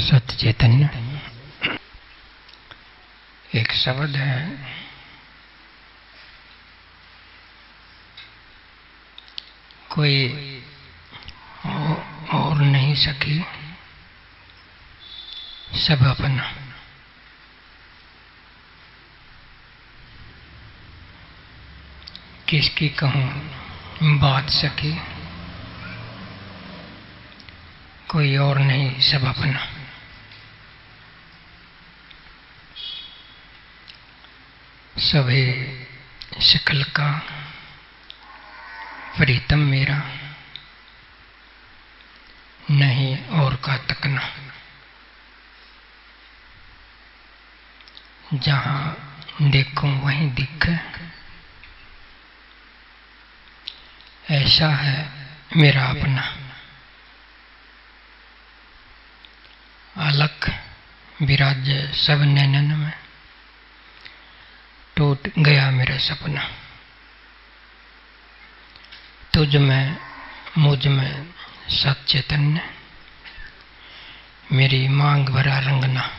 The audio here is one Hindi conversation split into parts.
सत चैतन्य एक शब्द है। कोई और नहीं सकी सब अपना। किसकी कहूँ बात सकी, कोई और नहीं सब अपना। सभी शकल का प्रीतम मेरा, नहीं और का तकना। जहाँ देखूं वहीं दिखे, ऐसा है मेरा अपना। अलख विराज सब नैनन में, टूट गया मेरा सपना। तुझ में मुझ में सत चैतन्य, मेरी मांग भरा रंगना।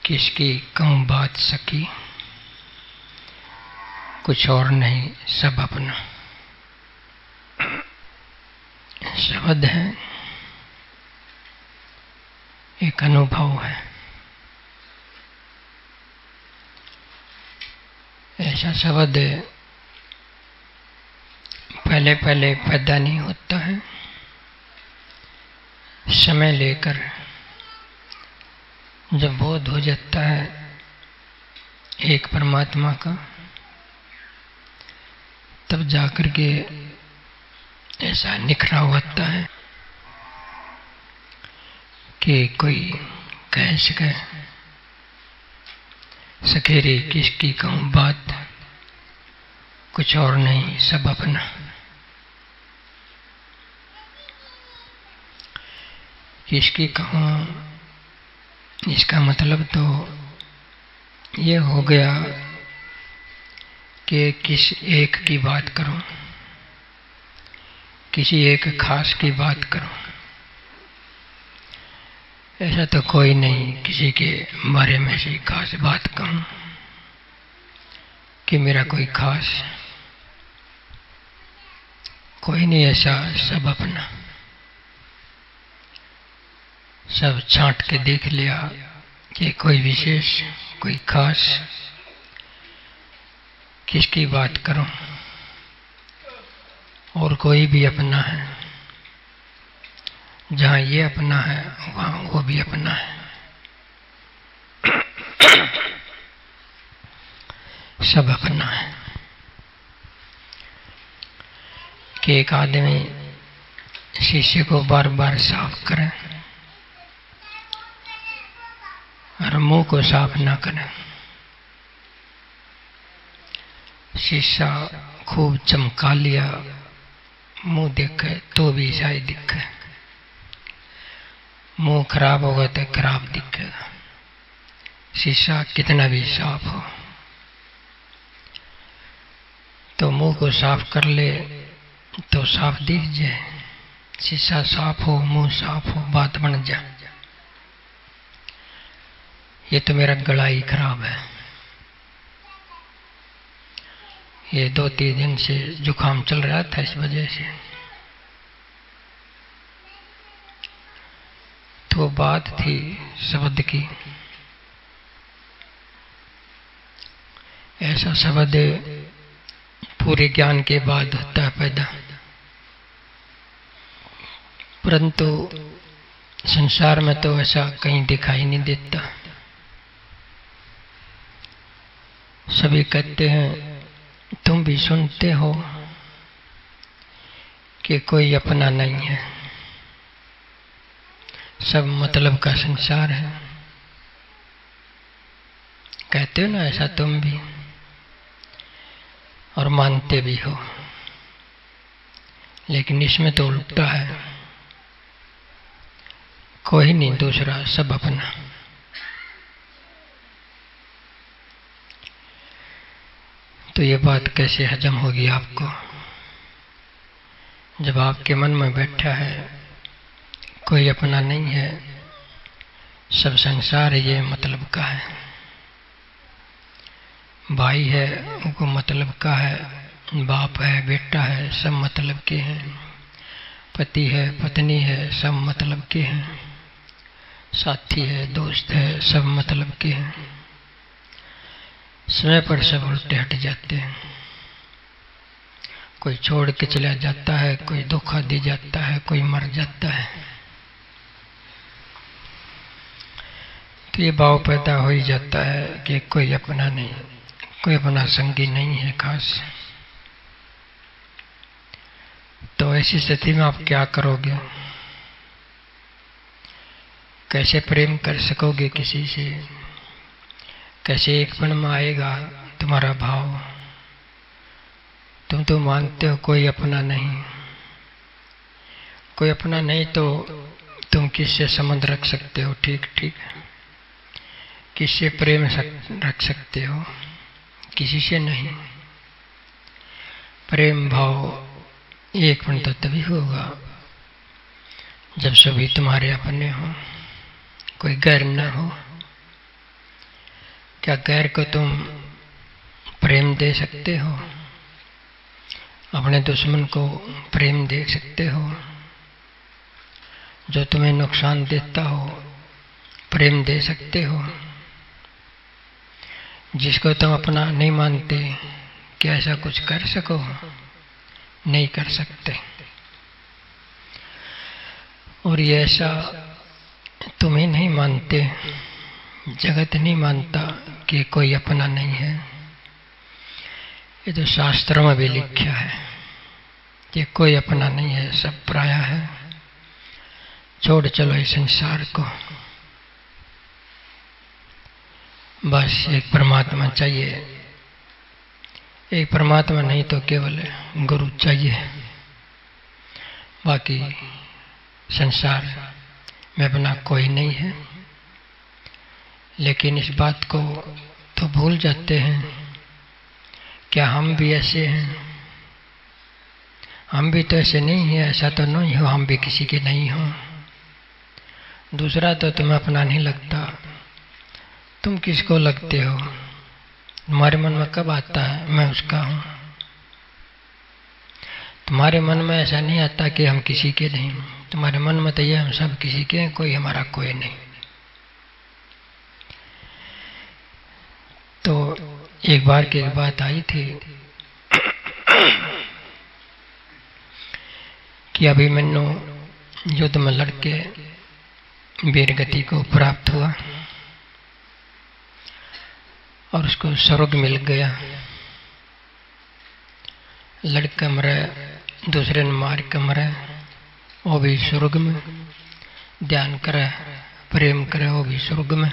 किसकी कहूँ बात सकी, कुछ और नहीं सब अपना। शब्द है, एक अनुभव है। ऐसा शब्द पहले पहले पैदा नहीं होता है, समय लेकर जब बोध हो जाता है एक परमात्मा का, तब जाकर के ऐसा निखराव होता है कि कोई कह सके रे किसकी कहूँ बात, कुछ और नहीं सब अपना। किसकी कहूँ, इसका मतलब तो ये हो गया कि किस एक की बात करूं, किसी एक खास की बात करूं। ऐसा तो कोई नहीं किसी के बारे में से खास बात कहूं कि मेरा कोई खास, कोई नहीं ऐसा, सब अपना। सब छांट के देख लिया कि कोई विशेष, कोई खास, किसकी बात करूं। और कोई भी अपना है, जहाँ ये अपना है वहाँ वो भी अपना है। सब अपना है। कि एक आदमी शीशे को बार बार साफ करे और मुंह को साफ ना करे। शीशा खूब चमका लिया, मुंह देखे तो भी शायद दिखे। मुंह खराब होगा तो खराब दिखेगा, शीशा कितना भी साफ हो। तो मुंह को साफ कर ले तो साफ दिख जाए। शीशा साफ हो, मुंह साफ हो, बात बन जाए। ये तो मेरा गला ही खराब है, ये 2-3 दिन से जुकाम चल रहा था, इस वजह से। तो बात थी शब्द की। ऐसा शब्द पूरे ज्ञान के बाद होता है पैदा, परंतु संसार में तो ऐसा कहीं दिखाई नहीं देता। सभी कहते हैं, तुम भी सुनते हो कि कोई अपना नहीं है, सब मतलब का संसार है। कहते हो ना ऐसा तुम भी, और मानते भी हो। लेकिन इसमें तो उल्टा है, कोई नहीं दूसरा, सब अपना। तो ये बात कैसे हजम होगी आपको, जब आपके मन में बैठा है कोई अपना नहीं है, सब संसार ये मतलब का है। भाई है उनको मतलब का है, बाप है बेटा है सब मतलब के हैं, पति है पत्नी है सब मतलब के हैं, साथी है दोस्त है सब मतलब के हैं। समय पर सब उल्टे हट जाते हैं। कोई छोड़ के चला जाता है, कोई धोखा दे जाता है, कोई मर जाता है। तो ये भाव पैदा हो ही जाता है कि कोई अपना नहीं, कोई अपना संगी नहीं है खास। तो ऐसी स्थिति में आप क्या करोगे? कैसे प्रेम कर सकोगे किसी से? कैसे एकपन में आएगा तुम्हारा भाव? तुम तो मानते हो कोई अपना नहीं, कोई अपना नहीं तो तुम किससे संबंध रख सकते हो? ठीक ठीक, किससे प्रेम रख सकते हो? किसी से नहीं। प्रेम भाव एकपन तो तभी होगा जब सभी तुम्हारे अपने हो, कोई गैर न हो। क्या गैर को तुम प्रेम दे सकते हो? अपने दुश्मन को प्रेम दे सकते हो? जो तुम्हें नुकसान देता हो प्रेम दे सकते हो? जिसको तुम अपना नहीं मानते, क्या ऐसा कुछ कर सको? नहीं कर सकते। और ये ऐसा तुम्हें नहीं मानते, जगत नहीं मानता कि कोई अपना नहीं है। ये तो शास्त्रों में भी लिखा है कि कोई अपना नहीं है, सब पराया है। छोड़ चलो इस संसार को, बस एक परमात्मा चाहिए। एक परमात्मा नहीं तो केवल गुरु चाहिए। बाकी संसार में अपना कोई नहीं है। लेकिन इस बात को तो भूल जाते हैं, क्या हम भी ऐसे हैं? हम भी तो ऐसे नहीं हैं। ऐसा तो नहीं हो हम भी किसी के नहीं हो। दूसरा तो तुम्हें अपना नहीं लगता, तुम किसको लगते हो? तुम्हारे मन में कब आता है मैं उसका हूं? तुम्हारे मन में ऐसा नहीं आता कि हम किसी के नहीं। तुम्हारे मन में तो ये हम सब किसी के हैं, कोई हमारा कोई नहीं। तो एक बार की बात आई थी कि अभिमन्यु युद्ध में लड़के वीर गति को प्राप्त हुआ और उसको स्वर्ग मिल गया। लड़का मरे, दूसरे ने मार के मरे, वो भी स्वर्ग में। ध्यान करे, प्रेम करे, वो भी स्वर्ग में।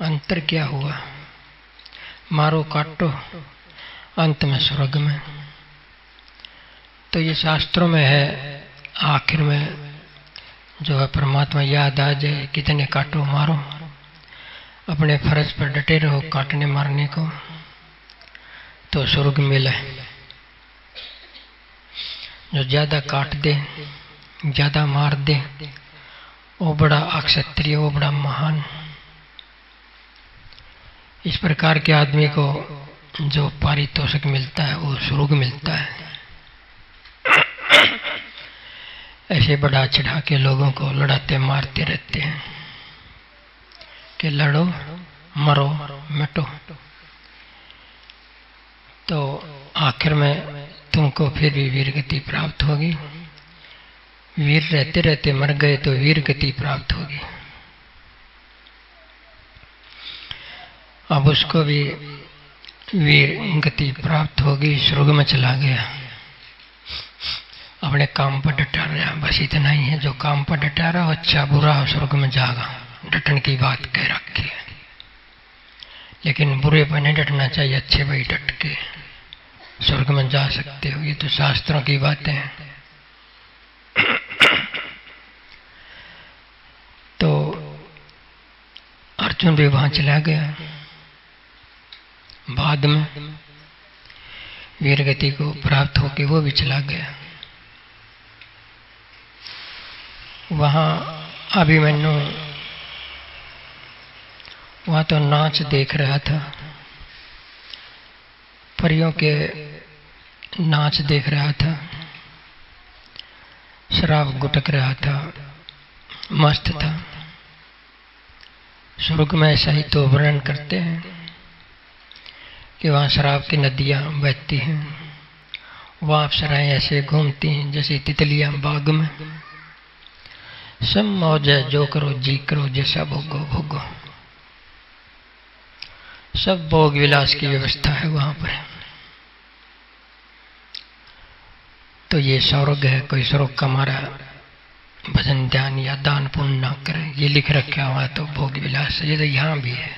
अंतर क्या हुआ? मारो काटो, अंत में स्वर्ग में। तो ये शास्त्रों में है, आखिर में जो है परमात्मा याद आ जाए, कितने काटो मारो, अपने फर्ज पर डटे रहो काटने मारने को, तो स्वर्ग मिले। जो ज्यादा काट दे, ज्यादा मार दे, वो बड़ा अक्षत्रिय, वो बड़ा महान। इस प्रकार के आदमी को जो पारितोषिक मिलता है वो स्वर्ग मिलता है। ऐसे बढ़ा चढ़ा के लोगों को लड़ाते मारते रहते हैं कि लड़ो मरो मिटो। तो आखिर में तुमको फिर भी वीर गति प्राप्त होगी। वीर रहते रहते मर गए तो वीर गति प्राप्त होगी। अब उसको भी वीर गति प्राप्त होगी, स्वर्ग में चला गया। अपने काम पर डटा रहा, बस इतना ही है। जो काम पर डटा रहा हो, अच्छा बुरा हो, स्वर्ग में जागा। डटन की बात कह रखी है, लेकिन बुरे पर नहीं डटना चाहिए, अच्छे भाई डट के स्वर्ग में जा सकते हो। ये तो शास्त्रों की बातें हैं। तो अर्जुन भी वहां चला गया। बाद में वीर गति को प्राप्त होके वो भी चला गया। वहाँ अभिमन्यु वहाँ तो नाच देख रहा था, परियों के नाच देख रहा था, शराब गुटक रहा था, मस्त था। स्वर्ग में ऐसा ही तो वर्णन करते हैं कि वहाँ शराब की नदियाँ बहती हैं, वहाँ अप्सराएं ऐसे घूमती हैं जैसे तितलियाँ बाग में। सब मौज है, जो करो जी करो, जैसा भोगो भोगो। सब भोग विलास की व्यवस्था है वहाँ पर। तो ये स्वर्ग है। कोई स्वर्ग का हमारा भजन ध्यान या दान पुण्य ना करे, ये लिख रखा हुआ तो भोग विलास। ये तो यहाँ भी है,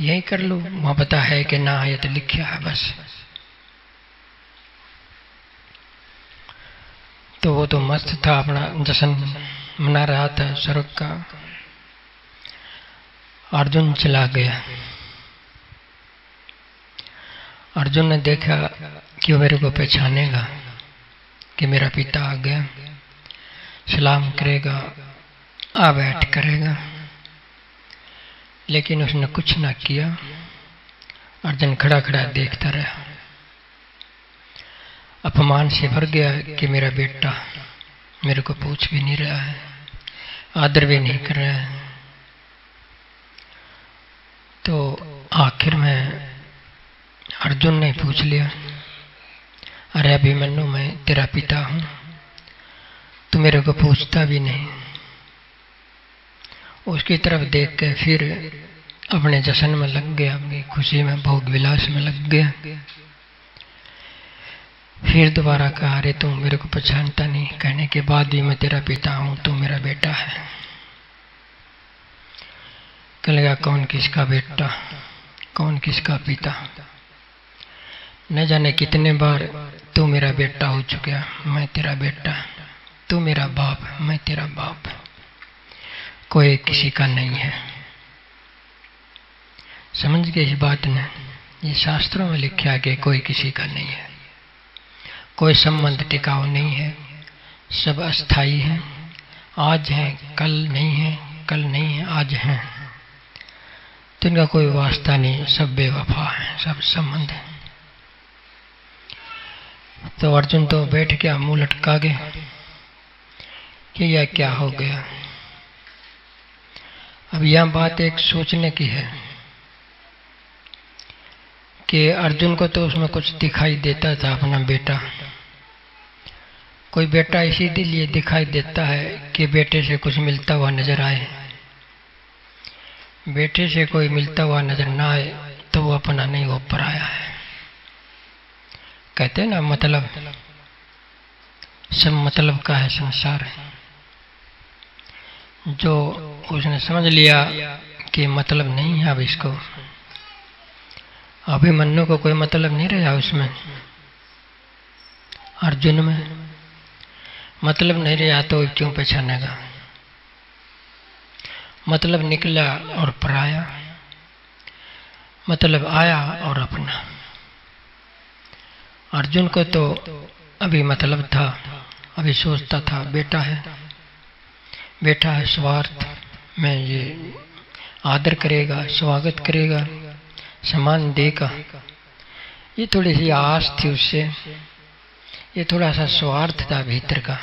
यही कर लो। वहाँ पता है कि ना है तो लिखा है बस। तो वो तो मस्त था, अपना जश्न मना रहा था स्वर्ग का। अर्जुन चला गया। अर्जुन ने देखा कि वो मेरे को पहचानेगा, कि मेरा पिता आ गया, सलाम करेगा, आ बैठ करेगा, लेकिन उसने कुछ ना किया। अर्जुन खड़ा खड़ा देखता रहा। अपमान से भर गया कि मेरा बेटा मेरे को पूछ भी नहीं रहा है, आदर भी नहीं कर रहा है। तो आखिर में अर्जुन ने पूछ लिया, अरे अभिमन्यु, मैं तेरा पिता हूँ, तू मेरे को पूछता भी नहीं। उसकी तरफ देख के फिर अपने जश्न में लग गया, अपनी खुशी में, भोग विलास में लग गया। फिर दोबारा कहा, अरे तू मेरे को पहचानता नहीं, कहने के बाद भी मैं तेरा पिता हूँ, तू मेरा बेटा है। कहेगा कौन किसका बेटा, कौन किसका पिता, न जाने कितने बार तू मेरा बेटा हो चुका, मैं तेरा बेटा, तू मेरा बाप, मैं तेरा बाप, कोई किसी का नहीं है। समझ गए इस बात ने? ये शास्त्रों में लिखा कि कोई किसी का नहीं है, कोई संबंध टिकाऊ नहीं है, सब अस्थाई है। आज है, कल नहीं है, कल नहीं है, आज है। तो इनका कोई वास्ता नहीं, सब बेवफा है, सब संबंध है। तो अर्जुन तो बैठ गया, मुंह लटका गया कि यह क्या हो गया। अब यह बात एक सोचने की है कि अर्जुन को तो उसमें कुछ दिखाई देता था, अपना बेटा। कोई बेटा इसीलिए दिखाई देता है कि बेटे से कुछ मिलता हुआ नजर आए। बेटे से कोई मिलता हुआ नजर ना आए तो वो अपना नहीं, वो पराया है। कहते हैं ना, मतलब सब मतलब का है संसार है। जो उसने समझ लिया कि मतलब नहीं है अब इसको, अभिमन्यु को कोई मतलब नहीं रहा उसमें, अर्जुन में मतलब नहीं रहा तो क्यों पहचानेगा। मतलब निकला और पराया, मतलब आया और अपना। अर्जुन को तो अभी मतलब था, अभी सोचता था बेटा है, बेटा है, स्वार्थ में ये आदर करेगा, स्वागत करेगा, सम्मान देगा। ये थोड़ी सी आस थी उससे, ये थोड़ा सा स्वार्थ था भीतर का।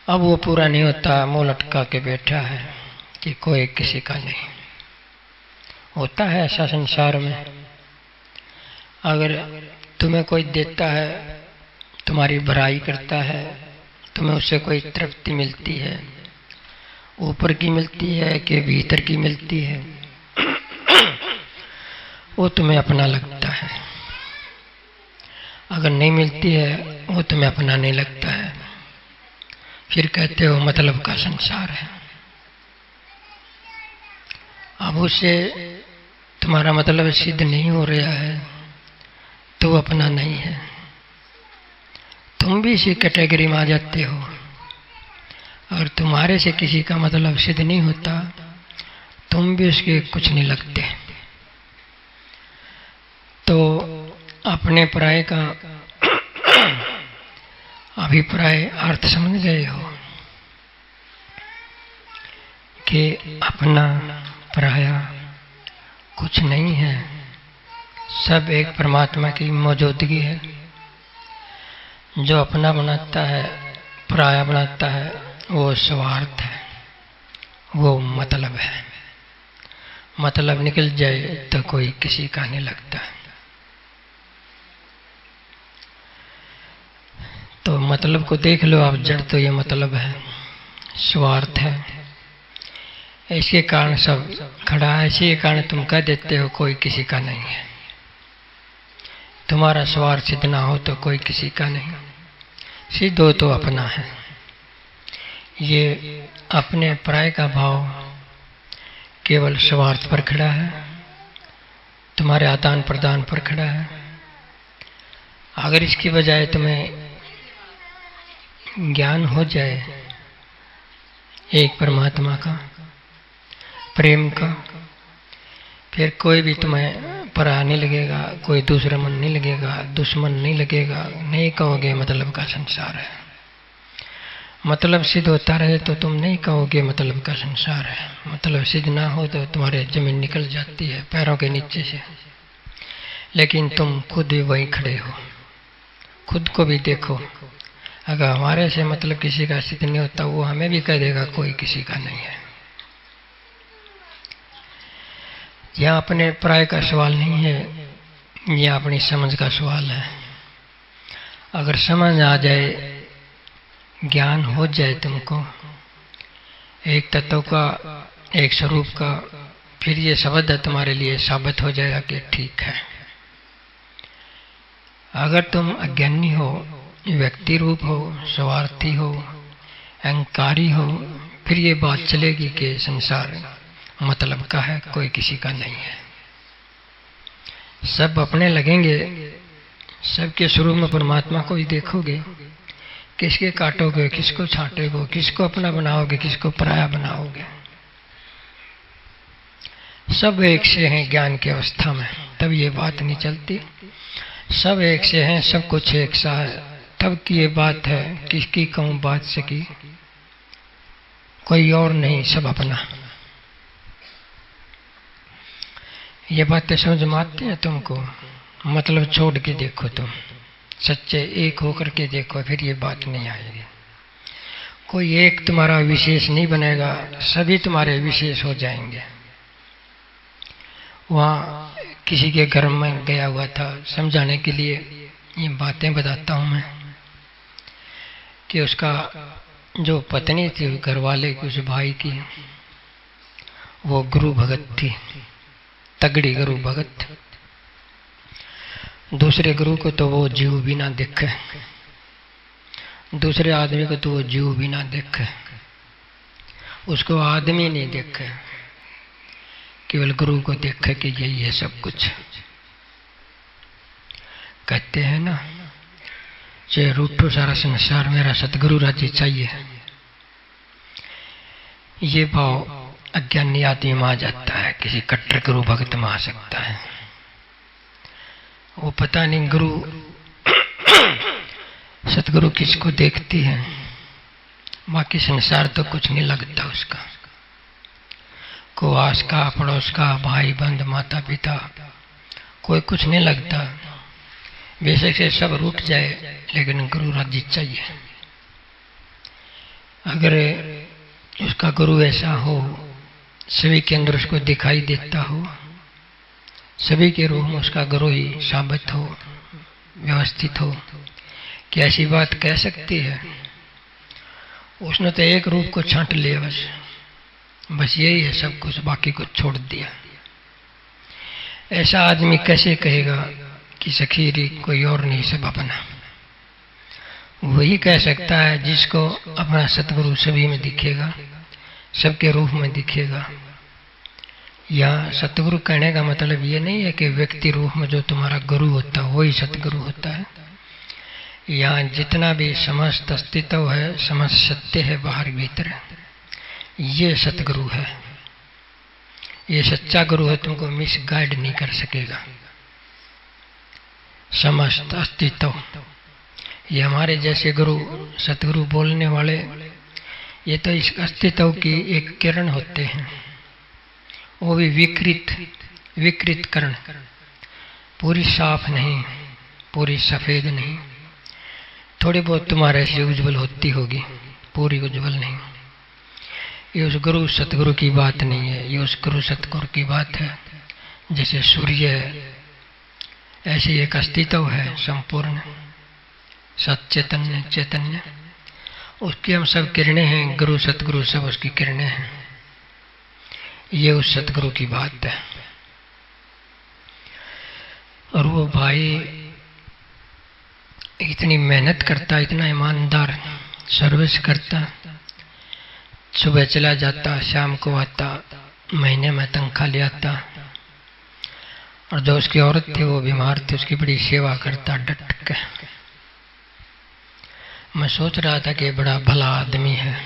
अब वो पूरा नहीं होता, मुंह लटका के बैठा है कि कोई किसी का नहीं। होता है ऐसा संसार में। अगर तुम्हें कोई देता है, तुम्हारी भलाई करता है, तुम्हें उससे कोई तृप्ति मिलती है, ऊपर की मिलती है कि भीतर की मिलती है, वो तुम्हें अपना लगता है। अगर नहीं मिलती है, वो तुम्हें अपना नहीं लगता है। फिर कहते हो मतलब का संसार है। अब उससे तुम्हारा मतलब सिद्ध नहीं हो रहा है तो अपना नहीं है। तुम भी इसी कैटेगरी में आ जाते हो। अगर तुम्हारे से किसी का मतलब सिद्ध नहीं होता, तुम भी उसके कुछ नहीं लगते। तो अपने पराये का अभिप्राय अर्थ समझ गए हो। कि अपना पराया कुछ नहीं है, सब एक परमात्मा की मौजूदगी है। जो अपना बनाता है, पराया बनाता है, वो स्वार्थ है, वो मतलब है। मतलब निकल जाए तो कोई किसी का नहीं लगता। तो मतलब को देख लो आप, जड़ तो ये मतलब है, स्वार्थ है। इसके कारण सब खड़ा है। इसी के कारण तुम कह देते हो कोई किसी का नहीं है। तुम्हारा स्वार्थ सिद्ध ना हो तो कोई किसी का नहीं, सिद्ध हो तो अपना है। ये अपने पराये का भाव केवल स्वार्थ पर खड़ा है, तुम्हारे आदान प्रदान पर खड़ा है। अगर इसकी बजाय तुम्हें ज्ञान हो जाए एक परमात्मा का, प्रेम का, फिर कोई भी तुम्हें पराया नहीं लगेगा, कोई दूसरा मन नहीं लगेगा, दुश्मन नहीं लगेगा। नहीं कहोगे मतलब का संसार है। मतलब सिद्ध होता रहे तो तुम नहीं कहोगे मतलब का संसार है। मतलब सिद्ध ना हो तो तुम्हारे जमीन निकल जाती है पैरों के नीचे से। लेकिन तुम खुद भी वहीं खड़े हो, खुद को भी देखो। अगर हमारे से मतलब किसी का सिद्ध नहीं होता, वो हमें भी कह देगा कोई किसी का नहीं है। यह अपने पराये का सवाल नहीं है, यह अपनी समझ का सवाल है। अगर समझ आ जाए, ज्ञान हो जाए तुमको एक तत्व का, एक स्वरूप का, फिर ये शब्द तुम्हारे लिए साबित हो जाएगा कि ठीक है। अगर तुम अज्ञानी हो, व्यक्ति रूप हो, स्वार्थी हो, अहंकारी हो, फिर ये बात चलेगी कि संसार मतलब का है, कोई किसी का नहीं है। सब अपने लगेंगे, सबके स्वरूप में परमात्मा को ही देखोगे। किसके काटोगे, किसको छांटोगे, किसको अपना बनाओगे, किसको पराया बनाओगे। सब एक से हैं ज्ञान की अवस्था में, तब ये बात नहीं चलती। सब एक से हैं, सब कुछ एक सा है, तब की ये बात है। किसकी कहूँ बात से की, कोई और नहीं, सब अपना। ये बातें समझ में आती है तुमको? मतलब छोड़ के देखो, तुम सच्चे एक होकर के देखो, फिर ये बात नहीं आएगी। कोई एक तुम्हारा विशेष नहीं बनेगा, सभी तुम्हारे विशेष हो जाएंगे। वहाँ किसी के घर में गया हुआ था, समझाने के लिए ये बातें बताता हूँ मैं, कि उसका जो पत्नी थी, घर वाले की, उस भाई की, वो गुरु भगत थी, तगड़ी गुरु भगत। दूसरे गुरु को तो वो जीव भी ना देखे, दूसरे आदमी को तो वो जीव भी ना देखे, उसको आदमी नहीं देखे, केवल गुरु को देखे कि यही है सब कुछ। कहते हैं ना, चाहे रूठो सारा संसार, मेरा सतगुरु राज्य चाहिए। ये भाव अज्ञानी आदमी में आ जाता है, किसी कट्टर गुरु भक्त में आ सकता है। वो पता नहीं गुरु सतगुरु किसको देखती है, बाकी संसार तो कुछ नहीं लगता उसका। को आस का, पड़ोस का, भाई बंद, माता पिता, कोई कुछ नहीं लगता। बेशक से सब रूठ जाए, लेकिन गुरु राज्य चाहिए। अगर उसका गुरु ऐसा हो, सभी के अंदर उसको दिखाई देता हो, सभी के रूप में उसका गुरु ही साबित हो, व्यवस्थित हो, कि ऐसी बात कह सकती है। उसने तो एक रूप को छांट लिया, बस यही है सब कुछ, बाकी को छोड़ दिया। ऐसा आदमी कैसे कहेगा कि सखीरी कोई और नहीं, सब अपना? वही कह सकता है जिसको अपना सतगुरु सभी में दिखेगा, सबके रूप में दिखेगा। या सतगुरु कहने का मतलब ये नहीं है कि व्यक्ति रूप में जो तुम्हारा गुरु होता है वही सतगुरु होता है। यहाँ जितना भी समस्त अस्तित्व है, समस्त सत्य है बाहर भीतर, ये सतगुरु है। ये सच्चा गुरु है, तुमको मिस गाइड नहीं कर सकेगा। समस्त अस्तित्व, ये हमारे जैसे गुरु, सतगुरु बोलने वाले, ये तो इस अस्तित्व की एक किरण होते हैं, वो भी विकृत किरण, पूरी साफ नहीं, पूरी सफेद नहीं, थोड़ी बहुत तुम्हारे से उज्जवल होती होगी, पूरी उज्जवल नहीं। ये उस गुरु सतगुरु की बात नहीं है, ये उस गुरु सतगुरु की बात है। जैसे सूर्य है, ऐसे एक अस्तित्व है संपूर्ण सच्चैतन्य चैतन्य, उसकी हम सब किरणें हैं, गुरु सतगुरु सब उसकी किरणें हैं। ये उस सतगुरु की बात है। और वो भाई इतनी मेहनत करता, इतना ईमानदार सर्विस करता, सुबह चला जाता, शाम को आता, महीने में तनख्वाह ले आता। और जो उसकी औरत थी वो बीमार थी, उसकी बड़ी सेवा करता डट के। मैं सोच रहा था कि बड़ा भला आदमी है,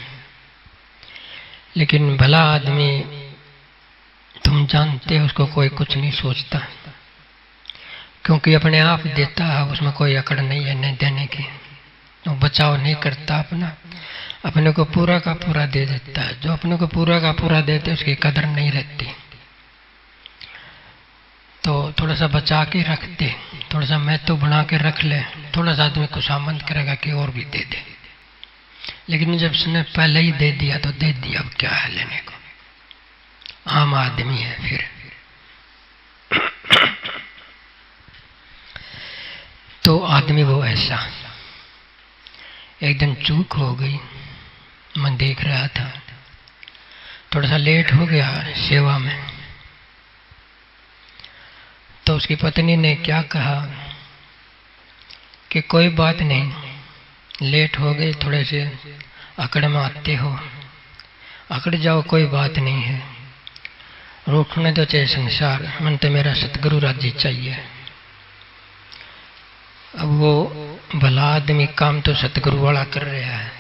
लेकिन भला आदमी तुम जानते हो उसको कोई कुछ नहीं सोचता, क्योंकि अपने आप देता है, उसमें कोई अकड़ नहीं है नहीं देने की। वो बचाव नहीं करता अपना, अपने को पूरा का पूरा दे देता है। जो अपने को पूरा का पूरा देते उसकी कदर नहीं रहती, तो थोड़ा सा बचा के रख दे, थोड़ा सा महत्व बना के रख ले, थोड़ा सा आदमी खुशामंद करेगा कि और भी दे दे। लेकिन जब उसने पहले ही दे दिया तो दे दिया, अब क्या है लेने को, आम आदमी है फिर। तो आदमी वो ऐसा, एक दिन चूक हो गई, मैं देख रहा था, थोड़ा सा लेट हो गया सेवा में। तो उसकी पत्नी ने क्या कहा कि कोई बात नहीं, लेट हो गए, थोड़े से अकड़ में आते हो, अकड़ जाओ, कोई बात नहीं है, रूठने तो चाहे संसार, मन तो मेरा सतगुरु राज्य चाहिए। अब वो भला आदमी काम तो सतगुरु वाला कर रहा है,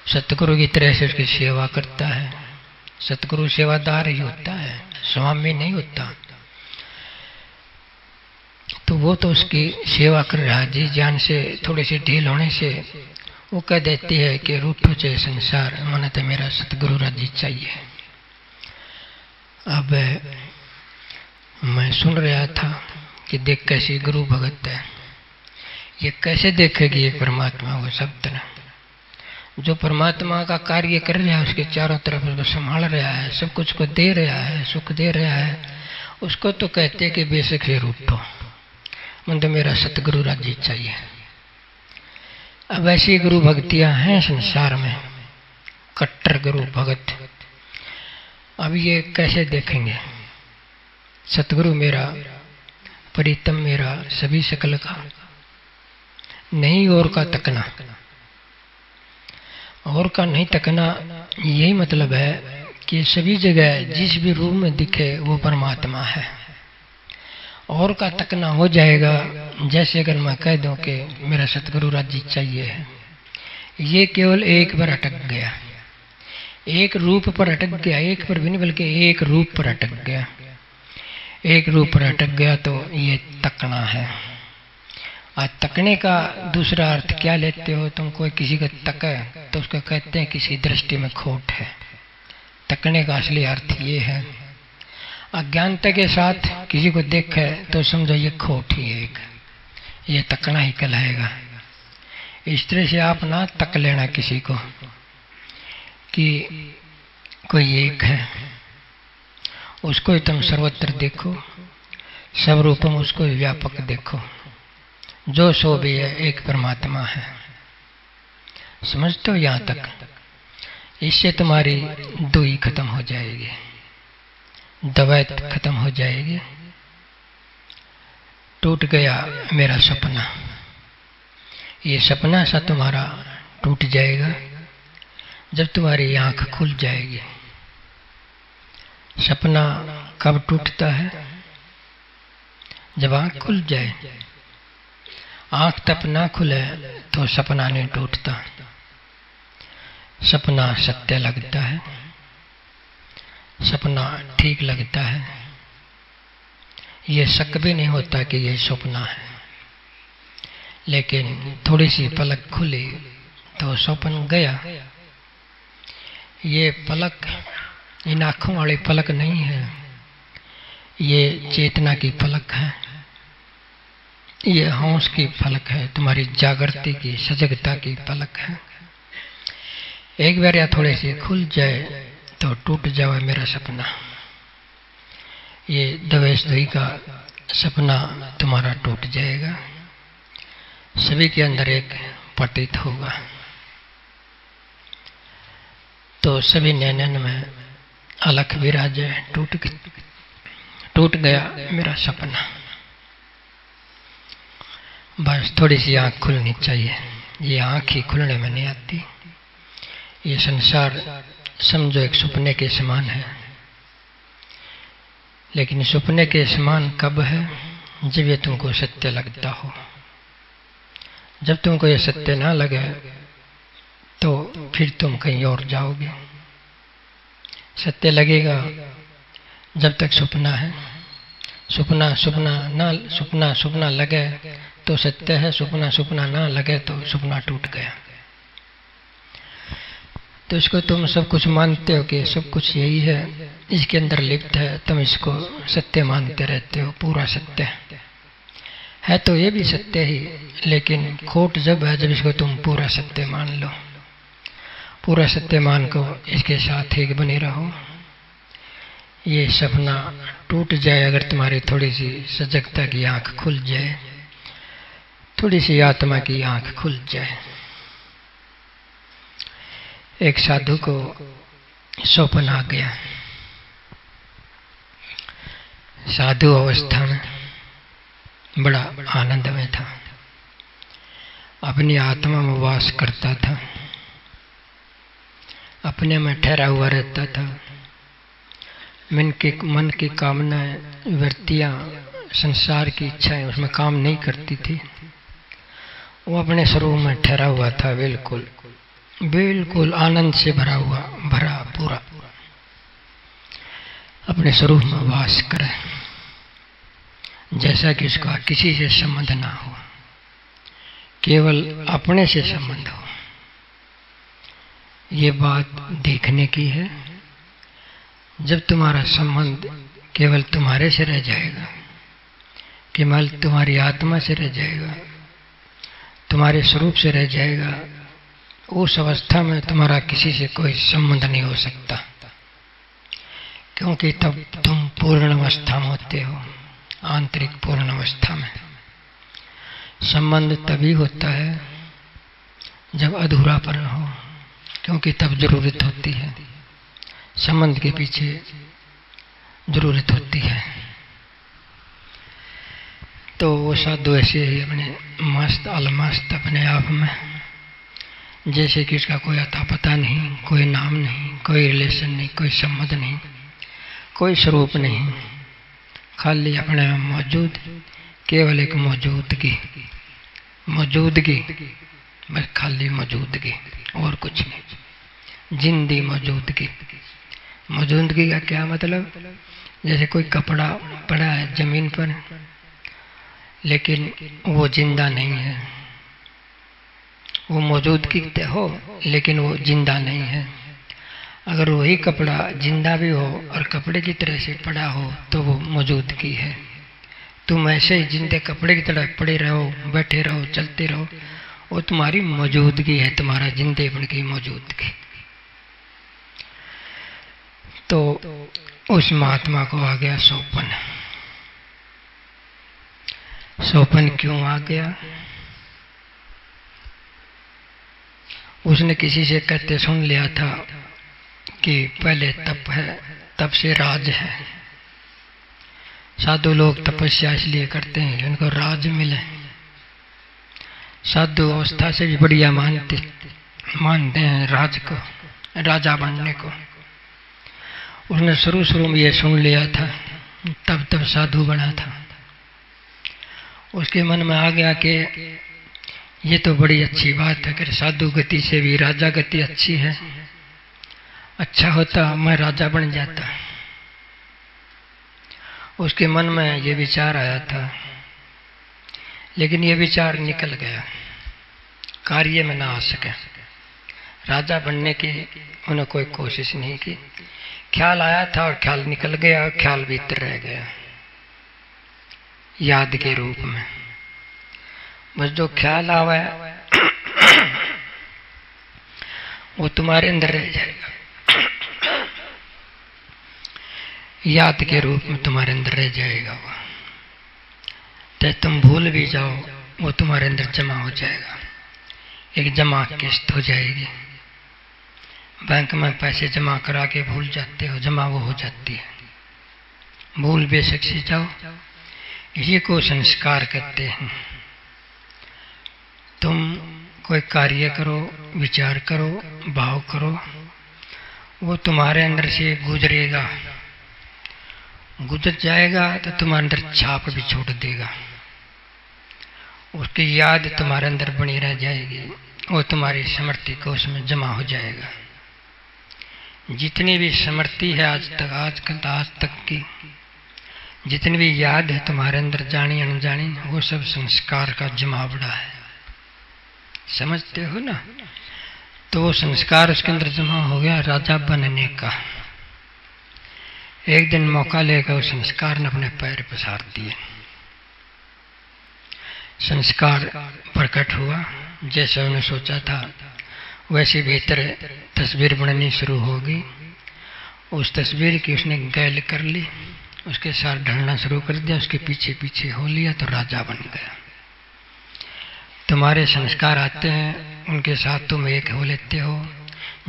सतगुरु की तरह से उसकी सेवा करता है। सतगुरु सेवादार ही होता है, स्वामी नहीं होता। तो वो तो उसकी सेवा कर रहा है जी जान से। थोड़ी सी ढील होने से वो कह देती है कि रूठो चाहे संसार, मन तो मेरा सतगुरु राज्य चाहिए। अब मैं सुन रहा था कि देख कैसी गुरु भगत है, ये कैसे देखेगी एक परमात्मा को सब तरह। जो परमात्मा का कार्य कर रहा है, उसके चारों तरफ उसको संभाल रहा है, सब कुछ को दे रहा है, सुख दे रहा है, उसको तो कहते कि बेशक से रूठो, मन तो मेरा सतगुरु राज्य चाहिए। अब ऐसी गुरु भक्तियां हैं संसार में, कट्टर गुरु भगत। अब ये कैसे देखेंगे सतगुरु मेरा, प्रीतम मेरा, सभी सकल का, नहीं और का तकना, और का नहीं तकना। यही मतलब है कि सभी जगह जिस भी रूप में दिखे वो परमात्मा है। और का तकना हो जाएगा, जैसे अगर मैं कह दूं कि मेरा सतगुरु राज्य चाहिए है, ये केवल एक पर अटक गया, एक रूप पर अटक गया, एक पर भी नहीं बल्कि एक रूप पर अटक गया। एक रूप पर अटक गया तो ये तकना है। आज तकने का दूसरा अर्थ क्या लेते हो तुम? कोई किसी को तके तो उसको कहते हैं किसी दृष्टि में खोट है। तकने का असली अर्थ ये है, अज्ञानता के साथ किसी को देखे तो समझो ये खोट ही है, ये तकना ही कहलाएगा। इस तरह से आप ना तक लेना किसी को कि कोई एक है, उसको ही तुम सर्वत्र देखो, सब रूपों में उसको व्यापक देखो, जो सो भी है एक परमात्मा है। समझते हो यहाँ तक? इससे तुम्हारी दुई खत्म हो जाएगी, दवैत खत्म हो जाएगी। टूट गया मेरा सपना, ये सपना सा तुम्हारा टूट जाएगा जब तुम्हारी आंख खुल जाएगी। सपना कब टूटता है? जब आंख खुल जाए। आंख तब ना खुले तो सपना नहीं टूटता। सपना सत्य लगता है, सपना ठीक लगता है, ये शक भी नहीं होता कि ये सपना है। लेकिन थोड़ी सी पलक खुली तो सपन गया, ये पलक इन आँखों वाली पलक नहीं है, ये चेतना की पलक है, ये होश की पलक है, तुम्हारी जागृति की सजगता की पलक है। एक बार या थोड़े से खुल जाए तो टूट जाए मेरा सपना। ये द्वेषद्वयी का सपना तुम्हारा टूट जाएगा। सभी के अंदर एक प्रतीत होगा। तो सभी नैनन में अलख विराजे, टूट गया मेरा सपना। बस थोड़ी सी आँख खुलनी चाहिए। ये आँख ही खुलने में नहीं आती। ये संसार समझो एक सपने के समान है, लेकिन सपने के समान कब है? जब ये तुमको सत्य लगता हो। जब तुमको ये सत्य ना लगे तो फिर तुम कहीं और जाओगे। सत्य लगेगा जब तक सपना है। सपना लगे तो सत्य है, सपना ना लगे तो सपना टूट गया। तो इसको तुम सब कुछ मानते हो कि सब कुछ यही है, इसके अंदर लिप्त है, तुम इसको सत्य मानते रहते हो। पूरा सत्य है तो ये भी सत्य ही, लेकिन खोट जब है जब इसको तुम पूरा सत्य मान लो। पूरा सत्य मान को इसके साथ एक बने रहो। ये सपना टूट जाए अगर तुम्हारी थोड़ी सी सजगता की आंख खुल जाए, थोड़ी सी आत्मा की आंख खुल जाए। एक साधु को स्वप्न आ गया। साधु अवस्था में बड़ा आनंद में था, अपनी आत्मा में वास करता था, अपने में ठहरा हुआ रहता था। मन की कामनाएं, वृत्तियां, संसार की इच्छाएं उसमें काम नहीं करती थी। वो अपने स्वरूप में ठहरा हुआ था, बिल्कुल आनंद से भरा पूरा अपने स्वरूप में वास करे, जैसा कि उसका किसी से संबंध ना हो, केवल अपने से संबंध हो। ये बात देखने की है। जब तुम्हारा संबंध केवल तुम्हारे से रह जाएगा, केवल तुम्हारी आत्मा से रह जाएगा, तुम्हारे स्वरूप से रह जाएगा, उस अवस्था में तुम्हारा किसी से कोई संबंध नहीं हो सकता, क्योंकि तब तुम पूर्ण अवस्था में होते हो, आंतरिक पूर्ण अवस्था में। संबंध तभी होता है जब अधूरापन हो, क्योंकि तब जरूरत होती है, संबंध के पीछे जरूरत होती है। तो वो साधु ऐसे ही अपने मस्त अलमस्त अपने आप में, जैसे कि उसका कोई अता पता नहीं, कोई नाम नहीं, कोई रिलेशन नहीं, कोई संबंध नहीं, कोई स्वरूप नहीं, खाली अपने में मौजूद, केवल एक मौजूदगी, बस खाली मौजूदगी और कुछ नहीं। जिंदी मौजूदगी का क्या मतलब? जैसे कोई कपड़ा पड़ा है जमीन पर, लेकिन वो जिंदा नहीं है। वो मौजूदगी हो लेकिन वो जिंदा नहीं है। अगर वही कपड़ा जिंदा भी हो और कपड़े की तरह से पड़ा हो तो वो मौजूदगी है। तुम ऐसे ही जिंदे कपड़े की तरह पड़े रहो, बैठे रहो, चलते रहो, वो तुम्हारी मौजूदगी है, तुम्हारा जिंदेपन की मौजूदगी। तो उस महात्मा को आ गया सोपन क्यों आ गया? उसने किसी से कहते सुन लिया था कि पहले तप है, तप से राज है। साधु लोग तपस्या इसलिए करते हैं उनको राज मिले। साधु अवस्था से भी बढ़िया मानते हैं राज को, राजा बनने को। उसने शुरू में ये सुन लिया था, तब साधु बना था। उसके मन में आ गया कि ये तो बड़ी अच्छी बात है कि साधु गति से भी राजा गति अच्छी है। अच्छा होता मैं राजा बन जाता। उसके मन में ये विचार आया था, लेकिन ये विचार निकल गया, कार्य में ना आ सके। राजा बनने की उन्होंने कोई कोशिश नहीं की। ख्याल आया था और ख्याल निकल गया और ख्याल भीतर रह गया याद के रूप में। बस जो ख्याल आवा वो तुम्हारे अंदर रह जाएगा, याद के रूप में तुम्हारे अंदर रह जाएगा वो। चाहे तुम भूल भी जाओ वो तुम्हारे अंदर जमा हो जाएगा, एक जमा किस्त हो जाएगी। बैंक में पैसे जमा करा के भूल जाते हो, जमा वो हो जाती है। भूल बेशक से जाओ, इसी को संस्कार कहते हैं। तुम कोई कार्य करो, विचार करो, भाव करो, वो तुम्हारे अंदर से गुजरेगा, गुजर जाएगा तो तुम्हारे अंदर छाप भी छोड़ देगा। उसकी याद तुम्हारे अंदर बनी रह जाएगी, वो तुम्हारी स्मृति को उसमें जमा हो जाएगा। जितनी भी स्मृति है आज तक की, जितनी भी याद है तुम्हारे अंदर जानी अनजानी, वो सब संस्कार का जमावड़ा है। समझते हो ना? तो वो संस्कार उसके अंदर जमा हो गया राजा बनने का। एक दिन मौका लेकर उस संस्कार ने अपने पैर पसार दिए। संस्कार प्रकट हुआ, जैसे उन्होंने सोचा था वैसे भीतर तस्वीर बननी शुरू होगी। उस तस्वीर की उसने गैल कर ली, उसके साथ ढलना शुरू कर दिया, उसके पीछे पीछे हो लिया तो राजा बन गया। तुम्हारे संस्कार आते हैं, उनके साथ तुम एक हो लेते हो।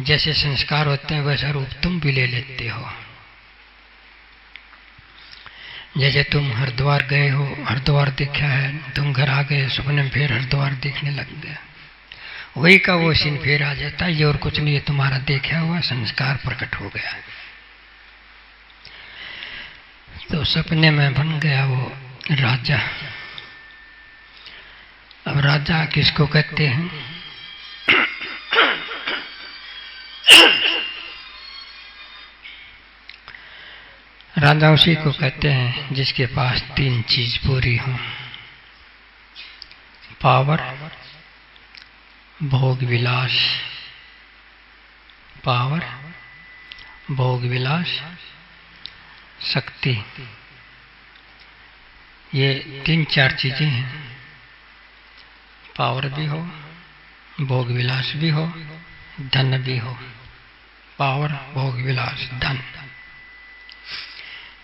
जैसे संस्कार होते हैं वैसा रूप तुम भी ले लेते हो। जैसे तुम हरिद्वार गए हो, हरिद्वार देखा है, तुम घर आ गए, सपने में फिर हरिद्वार देखने लग गए, वही का वो सीन फिर आ जाता है। ये और कुछ नहीं है, तुम्हारा देखा हुआ संस्कार प्रकट हो गया। तो सपने में बन गया वो राजा। अब राजा किसको कहते हैं? राजा उसी को कहते हैं जिसके पास तीन चीज पूरी हो: पावर, भोग विलास, पावर, भोग विलास, शक्ति। ये तीन चार चीजें हैं। पावर भी हो, भोग विलास भी हो, धन भी हो। पावर, भोग विलास, धन।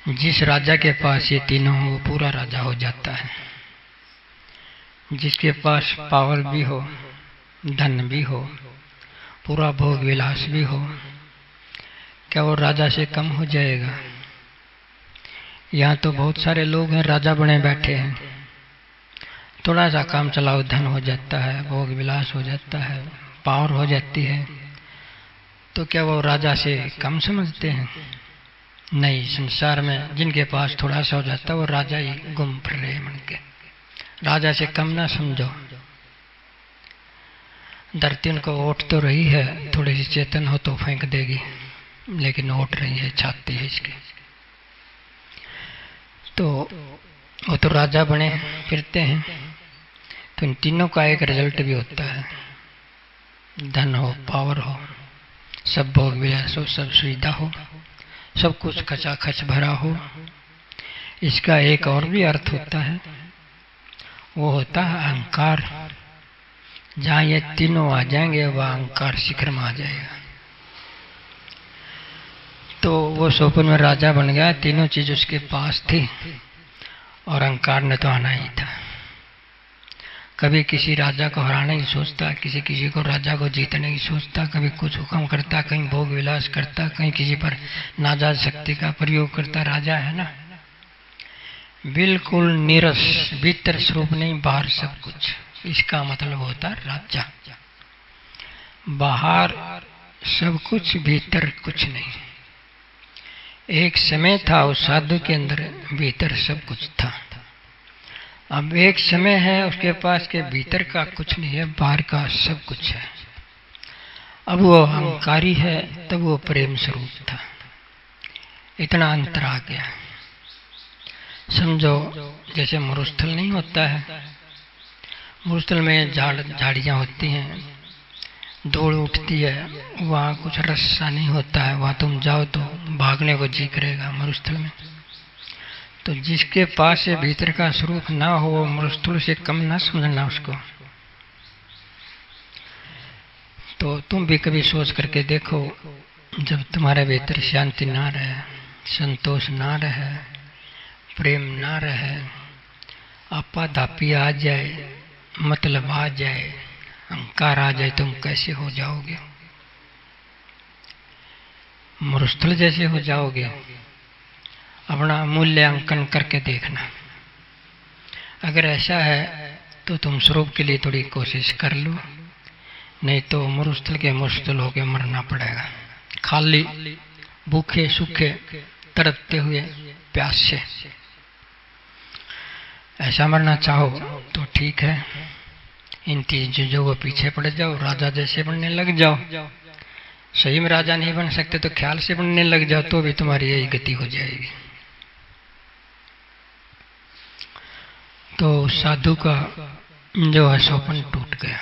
जिस राजा के पास ये तीनों हो वो पूरा राजा हो जाता है। जिसके पास पावर भी हो, धन भी हो, पूरा भोग विलास भी हो, क्या वो राजा से कम हो जाएगा? यहाँ तो बहुत सारे लोग हैं राजा बने बैठे हैं, थोड़ा सा काम चलाओ धन हो जाता है, भोग विलास हो जाता है, पावर हो जाती है, तो क्या वो राजा से कम समझते हैं? नहीं, संसार में जिनके पास थोड़ा सा हो जाता है वो राजा ही घूम फिर रहे बन के। राजा से कम ना समझो। धरती उनको ओट तो रही है, थोड़ी सी चेतन हो तो फेंक देगी, लेकिन ओट रही है, छाती है इसकी। तो वो तो राजा बने फिरते हैं। तो इन तीनों का एक रिजल्ट भी होता है, धन हो, पावर हो, सब भोग विलास हो, सब सुविधा हो, सब कुछ खचाखच भरा हो। इसका एक और भी अर्थ होता है, वो होता है अहंकार। जहाँ ये तीनों आ जाएंगे वह अहंकार शिखर में आ जाएगा। तो वो सोपन में राजा बन गया, तीनों चीज उसके पास थी और अहंकार ने तो आना ही था। कभी किसी राजा को हराना ही सोचता, किसी को राजा को जीतने की सोचता, कभी कुछ हुक्म करता, कहीं भोग विलास करता, कहीं किसी पर नाजायज शक्ति का प्रयोग करता। राजा है ना, बिल्कुल नीरस, भीतर स्वरूप नहीं, बाहर सब कुछ। इसका मतलब होता राजा। बाहर सब कुछ, भीतर कुछ नहीं। एक समय था उस साधु के अंदर भीतर सब कुछ था। अब एक समय है उसके पास के भीतर का कुछ नहीं है, बाहर का सब कुछ है। अब वो अहंकारी है, तब वो प्रेम स्वरूप था। इतना अंतर आ गया। समझो जैसे मरुस्थल नहीं होता है, मरुस्थल में झाड़ियाँ होती हैं, धूल उठती है, वहाँ कुछ रस्सा नहीं होता है, वहाँ तुम जाओ तो भागने को जी करेगा मरुस्थल में। तो जिसके पास से भीतर का स्वरूप ना हो, वो मरुस्थल से कम ना समझना उसको। तो तुम भी कभी सोच करके देखो, जब तुम्हारे भीतर शांति ना रहे, संतोष ना रहे, प्रेम ना रहे, आपाधापी आ जाए, मतलब आ जाए, अहंकार आ जाए, तुम कैसे हो जाओगे? मरुस्थल जैसे हो जाओगे। अपना मूल्यांकन करके देखना। अगर ऐसा है तो तुम स्वरूप के लिए थोड़ी कोशिश कर लो, नहीं तो मरुस्थल के मरुस्थल होके मरना पड़ेगा, खाली भूखे सूखे तड़पते हुए प्यास से। ऐसा मरना चाहो तो ठीक है, इन तीन चीजों को पीछे पड़ जाओ, राजा जैसे बनने लग जाओ। सही में राजा नहीं बन सकते तो ख्याल से बनने लग जाओ, तो भी तुम्हारी यही गति हो जाएगी। तो साधु का जो है सपन टूट गया,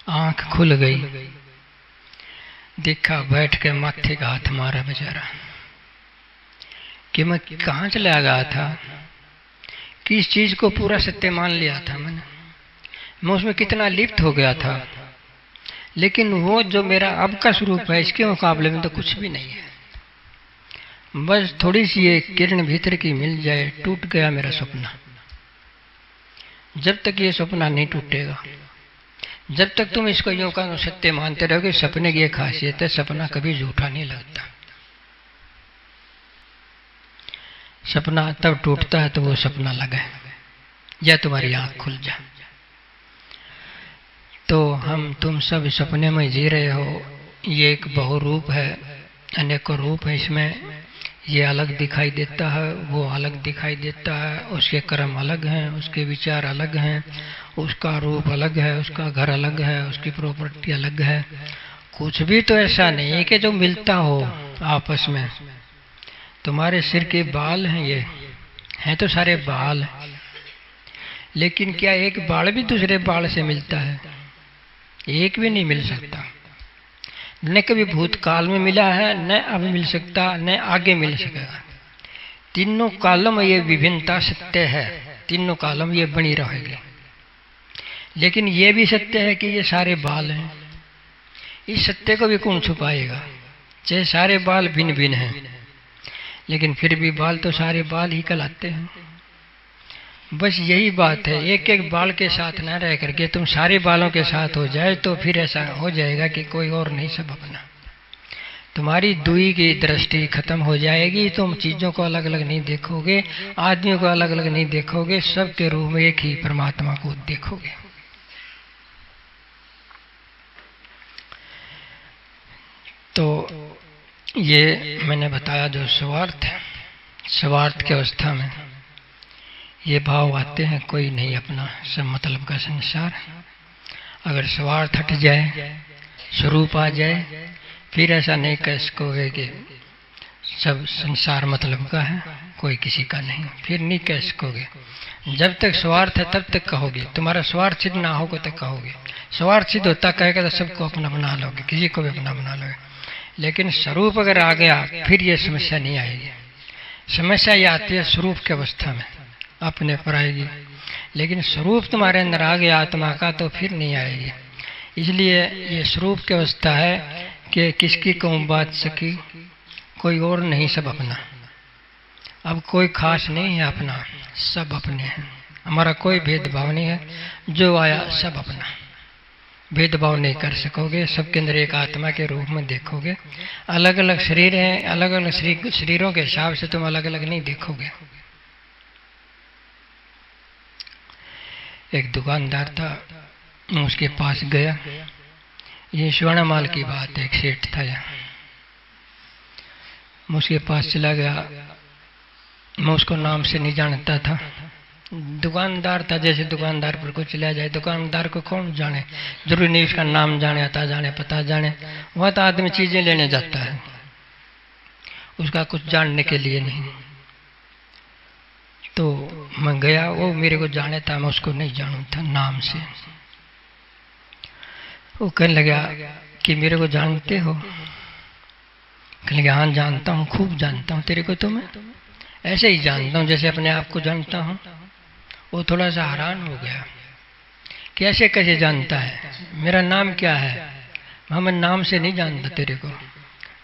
आंख खुल गई, देखा बैठ के माथे का हाथ मारा बेचारा कि मैं कहाँ चला गया था, किस चीज को पूरा सत्य मान लिया था मैं उसमें कितना लिप्त हो गया था, लेकिन वो जो मेरा अब का स्वरूप है इसके मुकाबले में तो कुछ भी नहीं है। बस थोड़ी सी ये किरण भीतर की मिल जाए, टूट गया मेरा सपना। जब तक ये सपना नहीं टूटेगा, जब तक तुम इसको यूं का सत्य मानते रहोगे, सपने की एक खासियत है, सपना कभी झूठा नहीं लगता। सपना तब टूटता है तो वो सपना लगा है या तुम्हारी आंख खुल जाए। तो हम तुम सब सपने में जी रहे हो, ये एक बहुरूप है, अनेकों रूप है इसमें। ये अलग दिखाई देता है, वो अलग दिखाई देता है, उसके कर्म अलग हैं, उसके विचार अलग हैं, उसका रूप अलग है, उसका घर अलग है, उसकी प्रॉपर्टी अलग है। कुछ भी तो ऐसा नहीं है कि जो मिलता हो आपस में। तुम्हारे सिर के बाल हैं, ये हैं तो सारे बाल, लेकिन क्या एक बाल भी दूसरे बाल से मिलता है? एक भी नहीं मिल सकता। न कभी भूतकाल में मिला है, न अब मिल सकता, न आगे मिल सकेगा। तीनों कालों में ये विभिन्नता सत्य है, तीनों कालों में ये बनी रहेगी। लेकिन ये भी सत्य है कि ये सारे बाल हैं। इस सत्य को भी कौन छुपाएगा? चाहे सारे बाल भिन्न भिन्न हैं, लेकिन फिर भी बाल तो सारे बाल ही कहलाते हैं। बस यही बात है, एक एक बाल के साथ न रह करके तुम सारे बालों के साथ हो जाए तो फिर ऐसा हो जाएगा कि कोई और नहीं, सब अपना। तुम्हारी दुई की दृष्टि खत्म हो जाएगी, तुम चीजों को अलग अलग नहीं देखोगे, आदमियों को अलग अलग नहीं देखोगे, सबके रूप में एक ही परमात्मा को देखोगे। तो ये मैंने बताया जो स्वार्थ है, स्वार्थ की अवस्था में ये भाव आते हैं, कोई नहीं अपना, सब मतलब का संसार। अगर स्वार्थ हट जाए, स्वरूप आ जाए, फिर ऐसा नहीं कह सकोगे कि सब संसार मतलब का है, कोई किसी का नहीं, फिर नहीं कह सकोगे। जब तक स्वार्थ है तब तक कहोगे, तुम्हारा स्वार्थ सिद्ध ना होगा तक कहोगे। स्वार्थ सिद्ध होता कहेगा तो सबको अपना बना लोगे, किसी को भी अपना बना लोगे। लेकिन स्वरूप अगर आ गया फिर ये समस्या नहीं आएगी। समस्या ये आती है स्वरूप की अवस्था में, अपने पर आएगी। लेकिन स्वरूप तुम्हारे अंदर आ गया आत्मा का तो फिर नहीं आएगी। इसलिए ये स्वरूप की अवस्था है कि किसकी कौन बात सकी, कोई और नहीं, सब अपना। अब कोई खास नहीं है अपना, सब अपने हैं। हमारा कोई भेदभाव नहीं है, जो आया सब अपना। भेदभाव नहीं कर सकोगे, सबके अंदर एक आत्मा के रूप में देखोगे। अलग अलग शरीर हैं, अलग अलग शरीरों के हिसाब से तुम अलग अलग नहीं देखोगे। एक दुकानदार था, उसके पास गया, ये स्वर्णमाल की बात है, एक सेठ था यहाँ, मैं उसके पास चला गया। मैं उसको नाम से नहीं जानता था, दुकानदार था, जैसे दुकानदार पर कोई चला जाए, दुकानदार को कौन जाने, जरूरी नहीं उसका नाम जाने, आता जाने, पता जाने। वह तो आदमी चीजें लेने जाता है, उसका कुछ जानने के लिए नहीं। तो मैं गया, वो मेरे को जाने था, मैं उसको नहीं जानू था नाम से। वो कहने लगा कि मेरे को जानते हो? कहने लगा हाँ जानता हूँ, खूब जानता हूँ तेरे को, तो मैं ऐसे ही जानता हूँ जैसे अपने आप को जानता हूँ। वो थोड़ा सा हैरान हो गया कि ऐसे कैसे जानता है, मेरा नाम क्या है? हाँ मैं नाम से नहीं जानता तेरे को,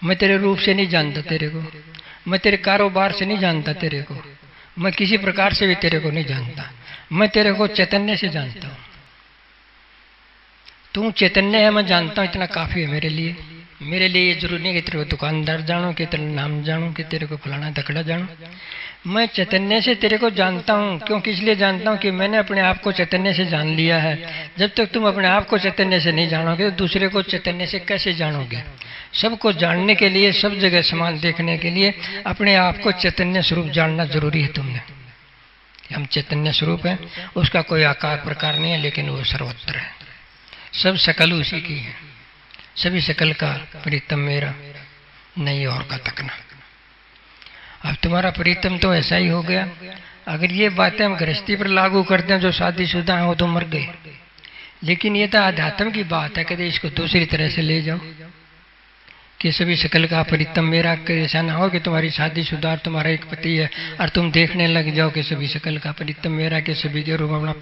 मैं तेरे रूप से नहीं जानता तेरे को, मैं तेरे कारोबार से नहीं जानता तेरे को, मैं किसी प्रकार से भी तेरे को नहीं जानता, मैं तेरे को चैतन्य से जानता हूँ। तू चैतन्य है मैं जानता हूँ, इतना काफी है मेरे लिए। मेरे लिए ये जरूरी नहीं कि तेरे को दुकानदार जानूं, कि तेरा नाम जानूं, कि तेरे को फलाना दकड़ा जानूं। मैं चैतन्य से तेरे को जानता हूँ। क्योंकि इसलिए जानता हूँ कि मैंने अपने आप को चैतन्य से जान लिया है। जब तक तुम अपने आप को चैतन्य से नहीं जानोगे तो दूसरे को चैतन्य से कैसे जानोगे? सबको जानने के लिए, सब जगह समान देखने के लिए अपने आप को चैतन्य स्वरूप जानना जरूरी है। तुमने हम चैतन्य स्वरूप है, उसका कोई आकार प्रकार नहीं है, लेकिन वो सर्वत्र है। सब शकल उसी की है, सभी शकल का प्रीतम मेरा, नहीं और का तकना। अब तुम्हारा प्रीतम तो ऐसा ही हो गया। अगर ये बातें हम गृहस्थी पर लागू करते हैं, जो शादीशुदा हैं वो तो मर गए, लेकिन ये तो आध्यात्म की बात है। कहते इसको दूसरी तरह से ले जाओ कि सभी शकल का प्रीतम मेरा। ऐसा ना हो कि तुम्हारी शादीशुदा, तुम्हारा एक पति है और तुम देखने लग जाओ कि सभी शकल का प्रीतम मेरा, के सभी के रूप अपना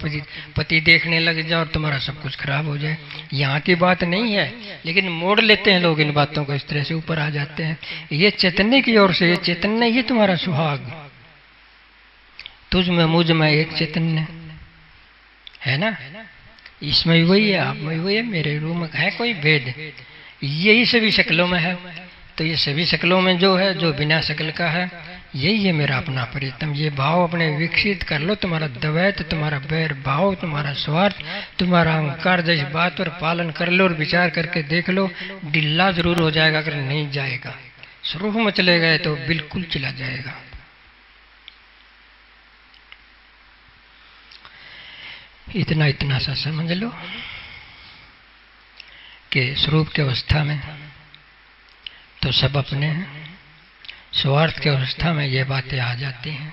पति देखने लग जाओ और तुम्हारा सब कुछ खराब हो जाए। यहाँ की बात नहीं है, लेकिन मोड़ लेते हैं लोग इन बातों को, इस तरह से ऊपर आ जाते हैं। ये चैतन्य की ओर से, ये चैतन्य, ये तुम्हारा सुहाग, तुझ में मुझ में एक चैतन्य है ना, इसमें वही है, आप में वही है, मेरे रूप में है कोई भेद? यही सभी शक्लों में है। तो ये सभी शक्लों में जो है, जो बिना शक्ल का है, यही है मेरा अपना प्रीतम। ये भाव अपने विकसित कर लो। तुम्हारा द्वैत, तुम्हारा बैर भाव, तुम्हारा स्वार्थ, तुम्हारा अहंकार, जिस बात पर पालन कर लो और विचार करके देख लो, ढिल्ला जरूर हो जाएगा। अगर नहीं जाएगा, स्वरूप में चले गए तो बिल्कुल चला जाएगा। इतना इतना सा समझ लो कि स्वरूप की अवस्था में तो सब अपने हैं, स्वार्थ की अवस्था में ये बातें आ जाती हैं।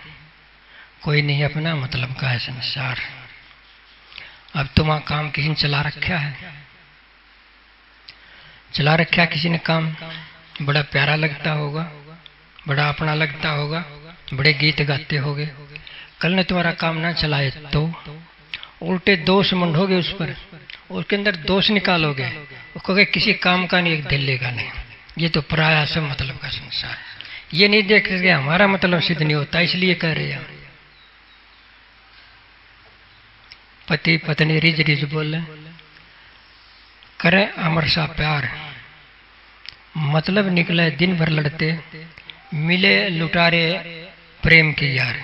कोई नहीं अपना, मतलब का है संसार। अब तुम्हारा काम किसी ने चला रखा है, चला रखा किसी ने काम, बड़ा प्यारा लगता होगा, बड़ा अपना लगता होगा, बड़े गीत गाते होगे। कल ने तुम्हारा काम ना चलाए तो उल्टे दोष मंडोगे उस पर, उसके अंदर दोष निकालोगे, कहोगे किसी काम का नहीं, एक दिल्ली का नहीं। ये तो पराया सब मतलब का संसार। ये नहीं देख रहे हमारा मतलब सिद्ध नहीं होता, इसलिए कह रहे हैं। पति पत्नी रिज रिज बोले, करे अमर सा प्यार, मतलब निकले दिन भर लड़ते, मिले लुटारे प्रेम की यार,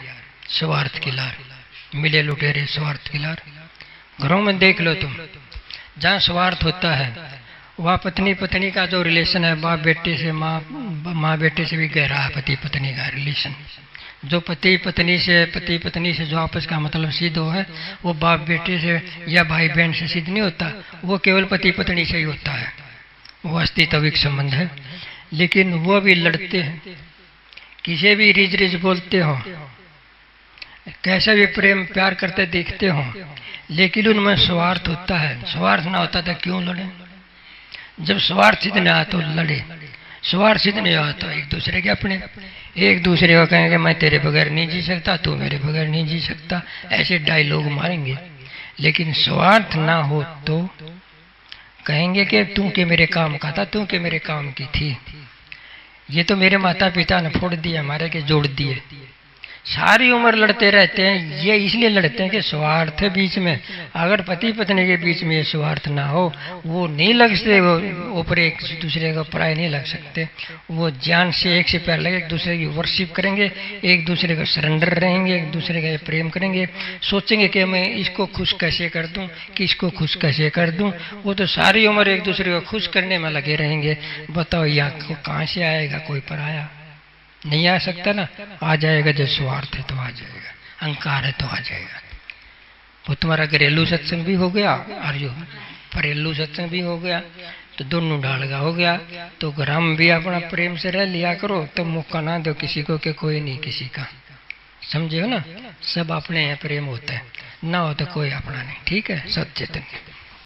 स्वार्थ की लार। मिले लुटेरे स्वार्थ की लार। घरों में देख लो तुम, जहाँ स्वार्थ होता है वह पत्नी पत्नी का जो रिलेशन है, बाप बेटे से, माँ बेटे से भी गहरा है पति पत्नी का रिलेशन। जो पति पत्नी से जो आपस का मतलब सिद्ध हो है, वो बाप बेटे से या भाई बहन से सिद्ध नहीं होता, वो केवल पति पत्नी से ही होता है। वो अस्तित्विक संबंध है। लेकिन वो भी लड़ते हैं, किसी भी रिज रिज बोलते हो, कैसे भी प्रेम प्यार करते देखते हो, लेकिन उनमें स्वार्थ होता है। स्वार्थ ना होता तो क्यों लड़े? जब स्वार्थ सिद्ध नहीं आया तो लड़े, स्वार्थ सिद्ध नहीं आया तो एक दूसरे के अपने, एक दूसरे को कहेंगे मैं तेरे बगैर नहीं जी सकता, तू मेरे बगैर नहीं जी सकता, ऐसे डायलॉग मारेंगे। लेकिन स्वार्थ ना हो तो कहेंगे कि तू के मेरे काम का था, तू के मेरे काम की थी। ये तो मेरे माता पिता ने फोड़ दिए, हमारे के जोड़ दिए। सारी उम्र लड़ते रहते हैं। ये इसलिए लड़ते हैं कि स्वार्थ है बीच में। अगर पति पत्नी के बीच में ये स्वार्थ ना हो, वो नहीं लग सकते, वो ऊपर एक दूसरे को पराये नहीं लग सकते। वो जान से एक से प्यार लगे, एक दूसरे की वर्शिप करेंगे, एक दूसरे को सरेंडर रहेंगे, एक दूसरे का प्रेम करेंगे। सोचेंगे कि मैं इसको खुश कैसे कर दूं, कि इसको खुश कैसे कर दूं। वो तो सारी उम्र एक दूसरे को खुश करने में लगे रहेंगे। बताओ यहाँ कहाँ से आएगा कोई पराया? नहीं आ सकता ना। आ जाएगा जब स्वार्थ है तो आ जाएगा, अहंकार है तो आ जाएगा। वो तुम्हारा घरेलू सत्संग भी हो गया और जो घरेलू सत्संग भी हो गया, तो दोनों ढालगा हो गया। तो ग्राम भी अपना प्रेम से रह लिया करो, तो मौका ना दो किसी को कि कोई नहीं किसी का। समझे हो ना? सब अपने यहाँ प्रेम होता है, ना हो तो कोई अपना नहीं। ठीक है? सत चेतन।